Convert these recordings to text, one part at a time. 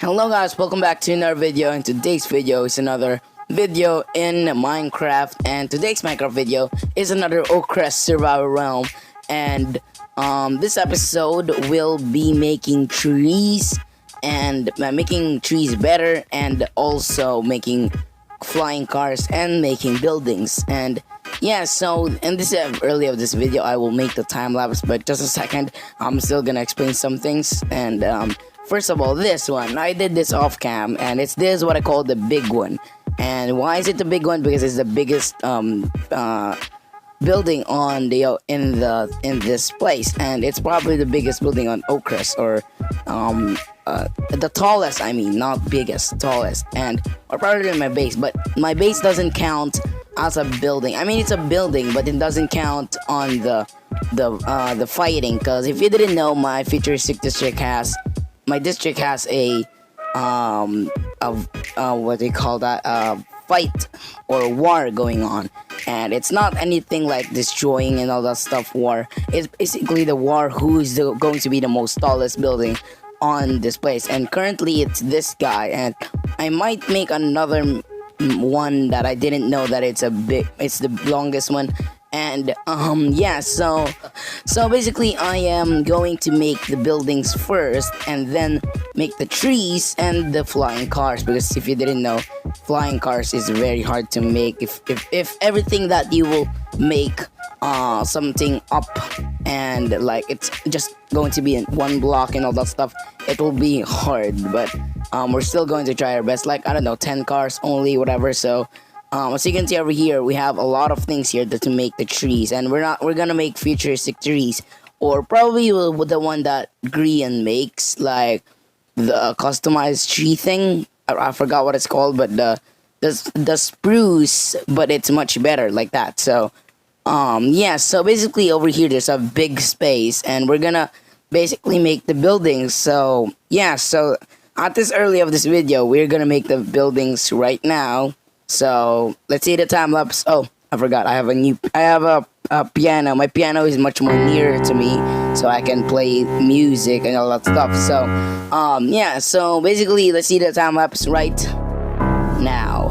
Hello guys, welcome back to another video, and today's video is another video in Minecraft, and today's Minecraft video is another Oakcrest Survival Realm, and this episode will be making trees and making trees better, and also making flying cars and making buildings. And yeah, so in this early of this video I will make the time lapse, but just a second, I'm still gonna explain some things. And first of all, this one, I did this off cam, and this is what I call the big one. And why is it the big one? Because it's the biggest building on the in this place, and it's probably the biggest building on Oakcrest, or the tallest. I mean, not biggest, tallest, and or probably my base. But my base doesn't count as a building. I mean, it's a building, but it doesn't count on the fighting. Because if you didn't know, my futuristic district has. My district has a what do you call that, fight or war going on, and it's not anything like destroying and all that stuff war. It's basically the war who is going to be the most tallest building on this place, and currently it's this guy, and I might make another one that I didn't know that it's the longest one. And yeah, so basically I am going to make the buildings first, and then make the trees and the flying cars, because if you didn't know, flying cars is very hard to make. If everything that you will make something up, and like it's just going to be in one block and all that stuff, it will be hard. But we're still going to try our best, like, I don't know, 10 cars only, whatever. So as you can see over here, we have a lot of things here to make the trees, and we're gonna make futuristic trees, or probably the one that Grian makes, like the customized tree thing. I forgot what it's called, but the spruce, but it's much better like that. So yeah, so basically over here there's a big space, and we're gonna basically make the buildings. So yeah, so at this early of this video, we're gonna make the buildings right now. So let's see the time lapse. Oh, I forgot. I have a piano. My piano is much more nearer to me, so I can play music and all that stuff. So yeah. So basically, let's see the time lapse right now.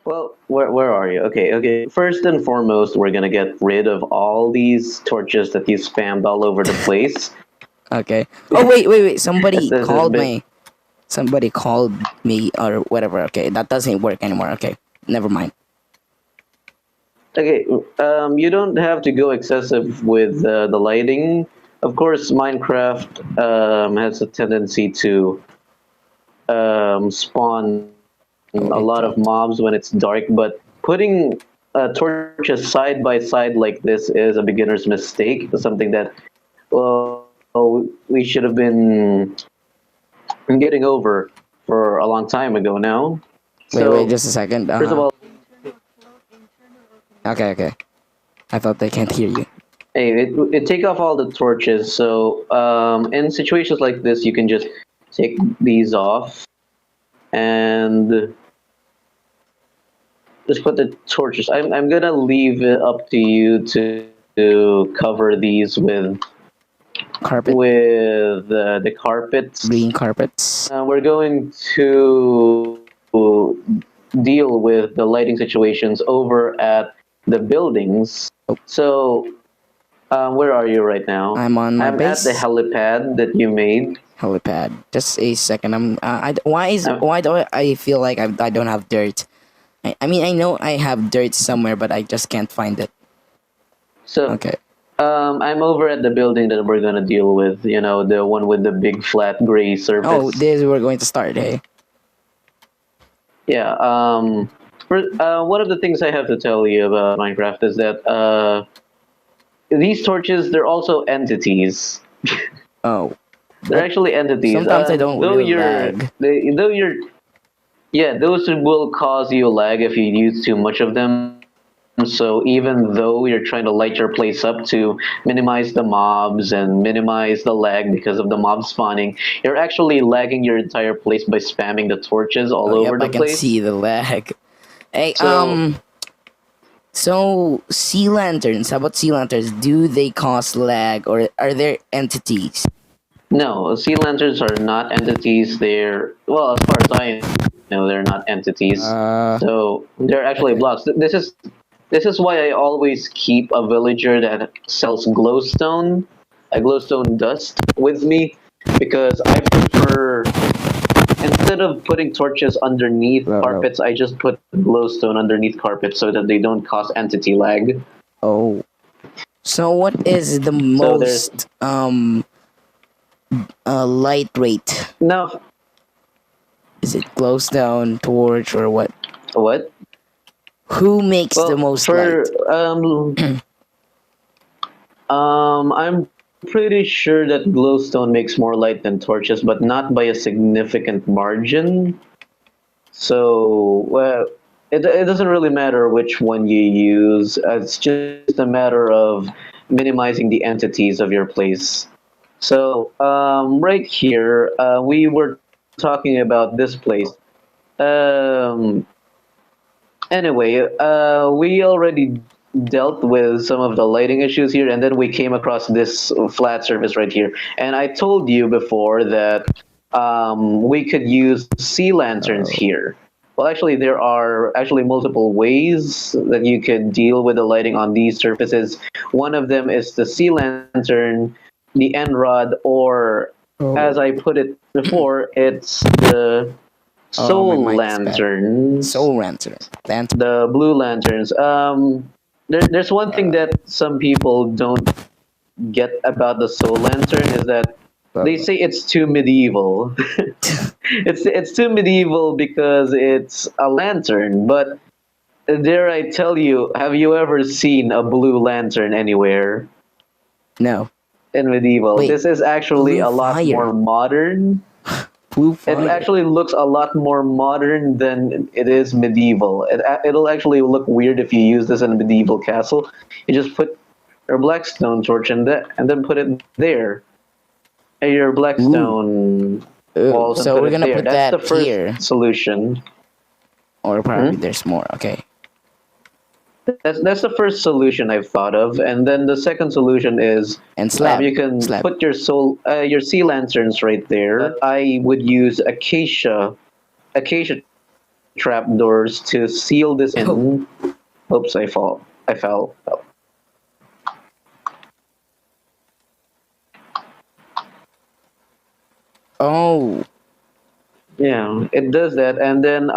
Well, where are you? Okay, okay. First and foremost, we're gonna get rid of all these torches that you spammed all over the place. Okay. Oh wait. Somebody This has called been me. Somebody called me or whatever. Okay, that doesn't work anymore. Okay, never mind. okay. You don't have to go excessive with the lighting. Of course, Minecraft has a tendency to spawn a Oh, lot it of dropped. mobs when it's dark, but putting torches side by side like this is a beginner's mistake. Something that we should have been getting over for a long time ago now. Wait, So just a second. first of all, Okay. I thought they can't hear you. hey, it take off all the torches. So in situations like this, you can just take these off and just put the torches. I'm gonna leave it up to you to cover these Carpet, the carpets. green carpets. We're going to deal with the lighting situations over at the buildings. Oh, So, where are you right now? I'm on my I'm at the base. helipad that you made. Helipad. Just a second. Um, Why do I feel like I don't have dirt? I mean I know I have dirt somewhere, but I just can't find it. so, Okay. I'm over at the building that we're gonna deal with. You know, the one with the big flat gray Oh, surface. this we're going to start. Hey. Yeah. One of the things I have to tell you about Minecraft is that these torches, they're also entities. Oh, They're but actually entities. sometimes I don't really lag. Though you're, yeah, those will cause you lag if you use too much of them. So even though you're trying to light your place up to minimize the mobs and minimize the lag because of the mob spawning, you're actually lagging your entire place by spamming the torches all Oh, over yep, I the can place. see the lag. Hey, So so sea lanterns. How about sea lanterns? Do they cause lag, or are there entities? no, sea lanterns are not entities. They're, well, as far as I know, they're not entities. Uh, So they're actually okay. blocks. This is why I always keep a villager that sells glowstone, a glowstone dust with me, because I prefer, instead of putting torches underneath Well. carpets, I just put glowstone underneath carpets so that they don't cause entity lag. Oh. So what is the So there's most light rate? no Is it glowstone, torch, or what? what? Who makes the Well, most for light? I'm pretty sure that glowstone makes more light than torches, but not by a significant margin. So, well, it doesn't really matter which one you use. It's just a matter of minimizing the entities of your place. So, right here, we were talking about this place. Um, Anyway, we already dealt with some of the lighting issues here, and then we came across this flat surface right here. And I told you before that we could use sea lanterns Oh. here. Well, actually, there are actually multiple ways that you could deal with the lighting on these surfaces. One of them is the sea lantern, the end rod, or as Oh. I put it before, it's the Oh, my soul mic is bad. lanterns, Soul lantern. Lantern. the blue lanterns. There's one thing that some people don't get about the soul lantern is that they Well. say it's too medieval. It's too medieval because it's a lantern. But dare I tell you, have you ever seen a blue lantern anywhere No. in medieval? Wait. This is actually Blue a lot fire. more modern. Blue It fire. actually looks a lot more modern than it is medieval. It'll actually look weird if you use this in a medieval castle. You just put your blackstone torch in that, and then put it there. And your Ooh. blackstone Ooh. walls, and So put we're it gonna there. put That's the that first here, solution. or probably Hmm? there's more. Okay. That's the first solution I've thought of, and then the second solution is And slab. you can Slab. put your sea lanterns right there. I would use acacia trapdoors to seal this Oh. in. Oops, I fall. I fell. Oh. Yeah, it does that. And then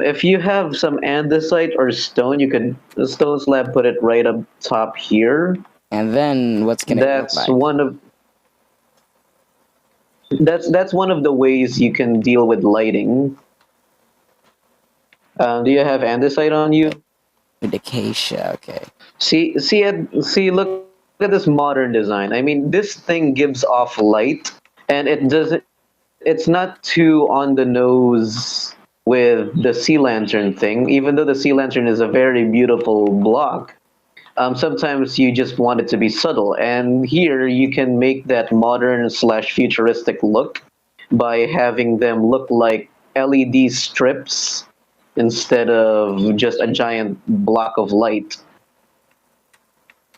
if you have some andesite or stone, you can the stone slab put it right up top here. And then what's gonna it look That's like? one of that's one of the ways you can deal with lighting. Do you have andesite on you? With the acacia, okay. See, look at this modern design. I mean, this thing gives off light, and it doesn't. It's not too on the nose with the sea lantern thing. Even though the sea lantern is a very beautiful block, sometimes you just want it to be subtle. And here you can make that modern slash futuristic look by having them look like LED strips instead of just a giant block of light.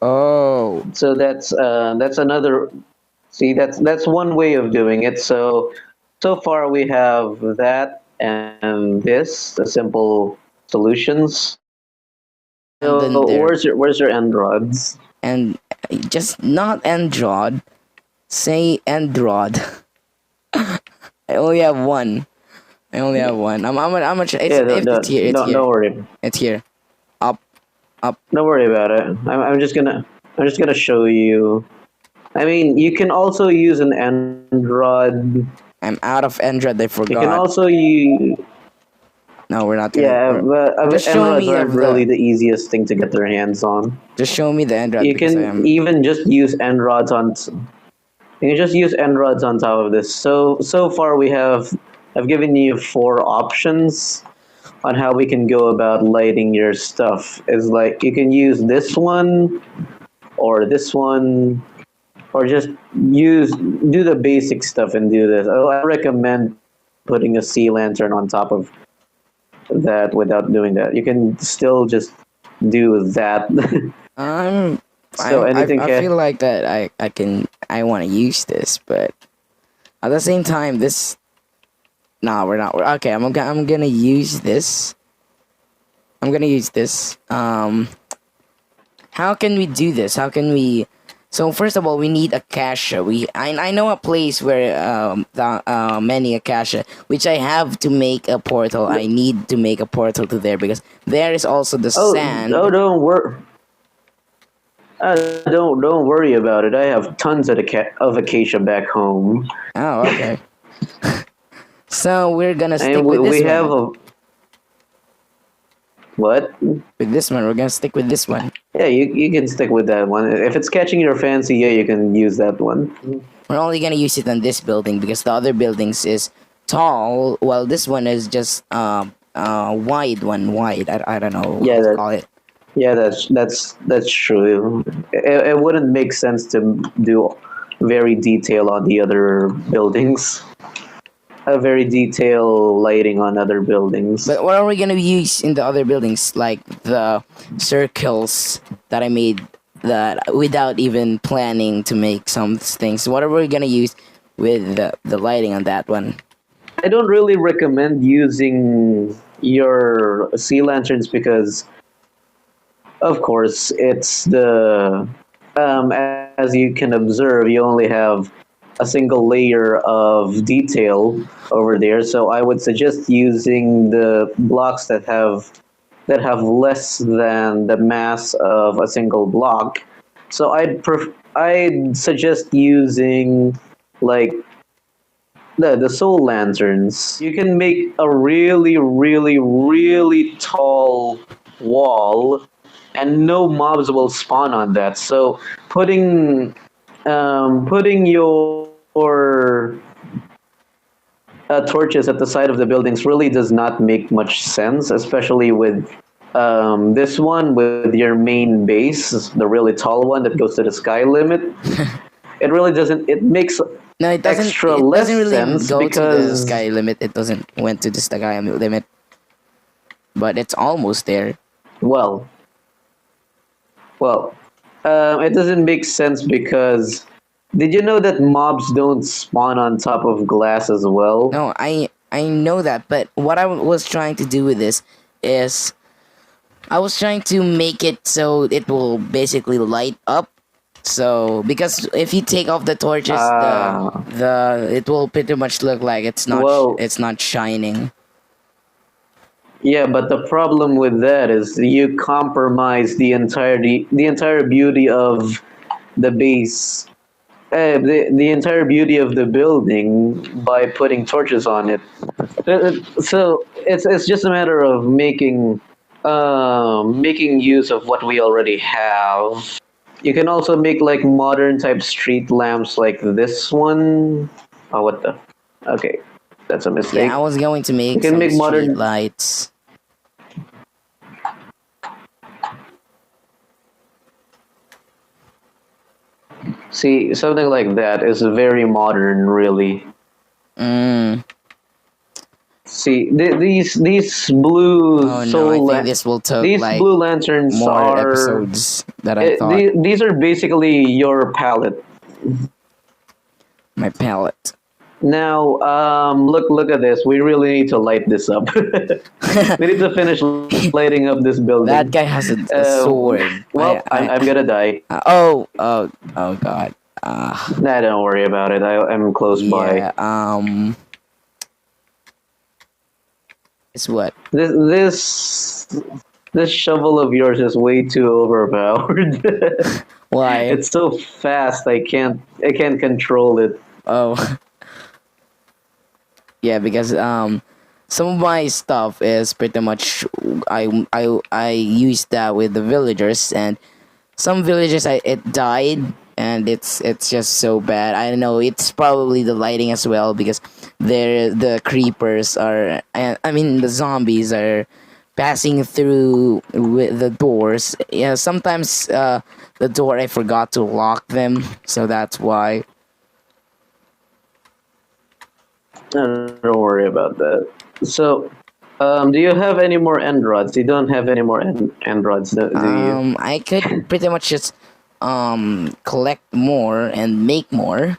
Oh. So that's another. See, that's one way of doing it. So far we have that and this, the simple solutions. And So then there where's your end rods? and just not Androd. Say Androd. I only have one. I only have one. I'm gonna try. Yeah, If it's here, it's here. don't worry, It's here. Up, up. don't worry about it. I'm just gonna show you. I mean, you can also use an end rod. I'm out of Androd. I You can forgot. also use. No, we're not gonna. Yeah, but Just end show rods me aren't of really the. the easiest thing to get their hands on. Just show me the Androd You because I can am. even just use end rods on. You can just use end rods on top of this. So far we have. I've given you 4 options on how we can go about lighting your stuff. Is like you can use this one or this one or just do the basic stuff and do this. I recommend putting a sea lantern on top of that without doing that. You can still just do that. I'm. So anything I can. feel like that. I want to use this, but at the same time, this. Nah, we're not. Okay, I'm gonna use this. I'm gonna use this. How can we do this? How can we? So first of all, we need acacia. I know a place where many acacia, which I have to make a portal. I need to make a portal to there because there is also the sand. Don't worry. Don't worry about it. I have tons of acacia back home, Oh, okay. So we're gonna stick and with this we have one. what? With this one, we're gonna stick with this one. Yeah, you can stick with that one. If it's catching your fancy, yeah, you can use that one. We're only gonna use it on this building because the other buildings is tall, while this one is just wide one wide. I don't know Yeah, how to call it. Yeah, that's true. It wouldn't make sense to do very detail on the other buildings. A very detailed lighting on other buildings. But what are we gonna use in the other buildings? Like the circles that I made that without even planning to make some things. What are we gonna use with the lighting on that one? I don't really recommend using your sea lanterns because, of course, it's the as you can observe, you only have a single layer of detail over there. So I would suggest using the blocks that have less than the mass of a single block. So I'd suggest using like the soul lanterns. You can make a really tall wall, and no mobs will spawn on that. So putting your torches at the side of the buildings really does not make much sense, especially with this one with your main base, the really tall one that goes to the sky limit. It really doesn't. It makes No, it doesn't. extra It less doesn't really sense go to the because sky limit. It doesn't went to the sky limit, but it's almost there. well, it doesn't make sense because did you know that mobs don't spawn on top of glass as well? No, I know that, but what I was trying to do with this is I was trying to make it so it will basically light up. So because if you take off the torches, Ah, the it will pretty much look like well, it's not shining. yeah, but the problem with that is you compromise the entire beauty of the base, the entire beauty of the building by putting torches on it. So it's just a matter of making use of what we already have. You can also make like modern type street lamps like this one. Oh, what the? Okay, that's a Yeah, I mistake. was going to You make can some make street modern. lights. See, something like that is very modern, really. Mm. See, these blue Oh no, I think this will take these like blue lanterns more are episodes that I thought. these are basically your palette. My palette. Now, look at this. We really need to light this up. We need to finish lighting up this That building. guy has a sword. Well, I'm gonna die. Oh god. Nah, don't worry about it. I'm close by. Yeah. It's what? This shovel of yours is way too overpowered. Why? It's so fast. I can't control it. Oh. Yeah, because some of my stuff is pretty much I used that with the villagers, and some villagers it died, and it's just so bad. I don't know, it's probably the lighting as well, because the creepers are, and I mean the zombies are passing through with the doors. Yeah, sometimes the door I forgot to lock them, so that's why. Don't worry about that. So, do you have any more end rods? You don't have any more end rods, do you? I could pretty much just collect more and make more.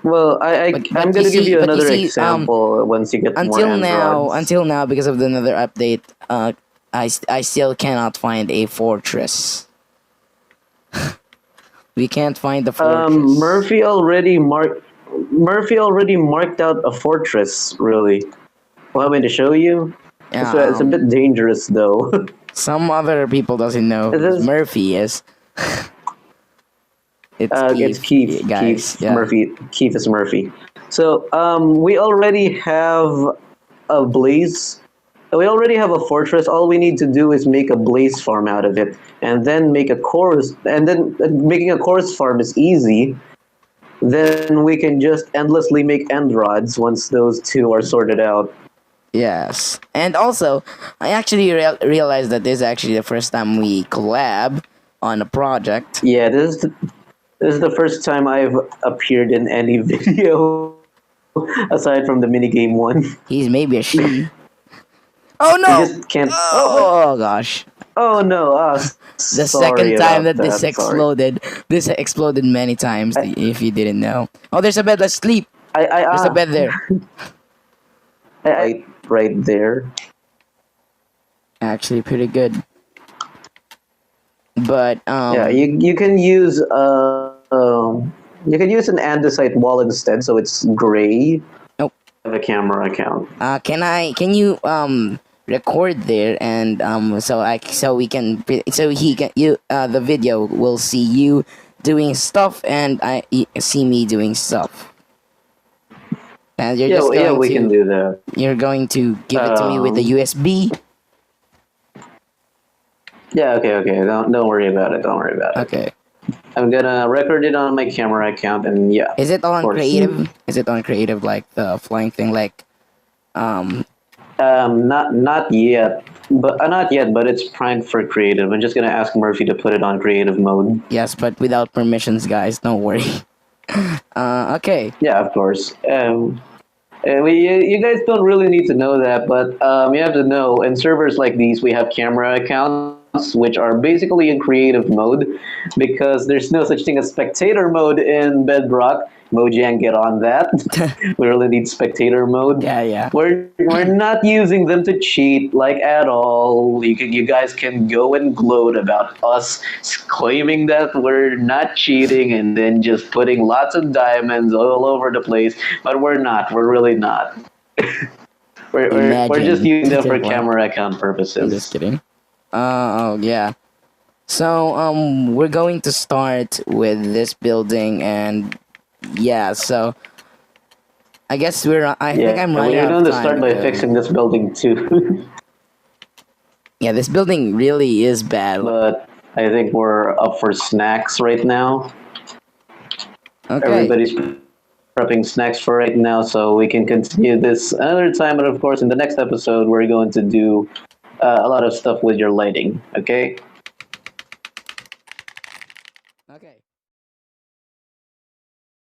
Well, I'm gonna give you But you another see, example once you get more end rods. until now, because of the another update, I still cannot find a fortress. We can't find the fortress. Murphy already marked out a fortress. Really, want me to show you? Yeah, It's a bit dangerous though. some other people doesn't know It who is. Murphy is. It's It's Keith, Keith. guys. Keith Yeah. Murphy. Keith is Murphy. So we already have a blaze. We already have a fortress. All we need to do is make a blaze farm out of it, and then make a chorus. And then making a chorus farm is easy. Then we can just endlessly make end rods once those two are sorted out. Yes, and also, I actually realized that this is actually the first time we collab on a project. Yeah, this is the first time I've appeared in any video aside from the minigame one. He's maybe a she. Oh You no! just can't. Oh, Oh gosh! oh no! The Sorry second time about that that. Sorry. this exploded many times. If you didn't know. Oh, there's a bed. Let's sleep. There's a bed there. Right there. Actually, pretty good. But Yeah, you can use you can use an andesite wall instead, so it's gray. Nope. Have a camera account. Can you record there, and so we can so he can you the video will see you doing stuff, and see me doing stuff, and you're Yeah, just yeah, going we to can do that. you're going to give it to me with the USB. Yeah, okay. Don't worry about it. Don't worry about it. Okay. I'm gonna record it on my camera account, and yeah. Is it of on course. creative? Is it on creative, like the flying thing, like Not yet, but it's primed for creative. I'm just gonna ask Murphy to put it on creative mode. yes, but without permissions, guys. Don't worry. Okay. Yeah, of course. You guys don't really need to know that, but you have to know in servers like these we have camera accounts, which are basically in creative mode, because there's no such thing as spectator mode in Bedrock. Mojang, get on that. We really need spectator mode. Yeah, yeah. We're not using them to cheat, like, at all. You guys can go and gloat about us claiming that we're not cheating and then just putting lots of diamonds all over the place, but we're not. We're really not. We're just Imagine. using them for What? camera account I'm purposes. just kidding. Oh yeah. So we're going to start with this building, and yeah. So I guess I think Yeah, I'm running we're out going of to time start by because fixing this building too. yeah, this building really is bad. But I think we're up for snacks right now. Okay. Everybody's prepping snacks for right now, so we can continue this another time. But of course, in the next episode, we're going to do a lot of stuff with your lighting. Okay.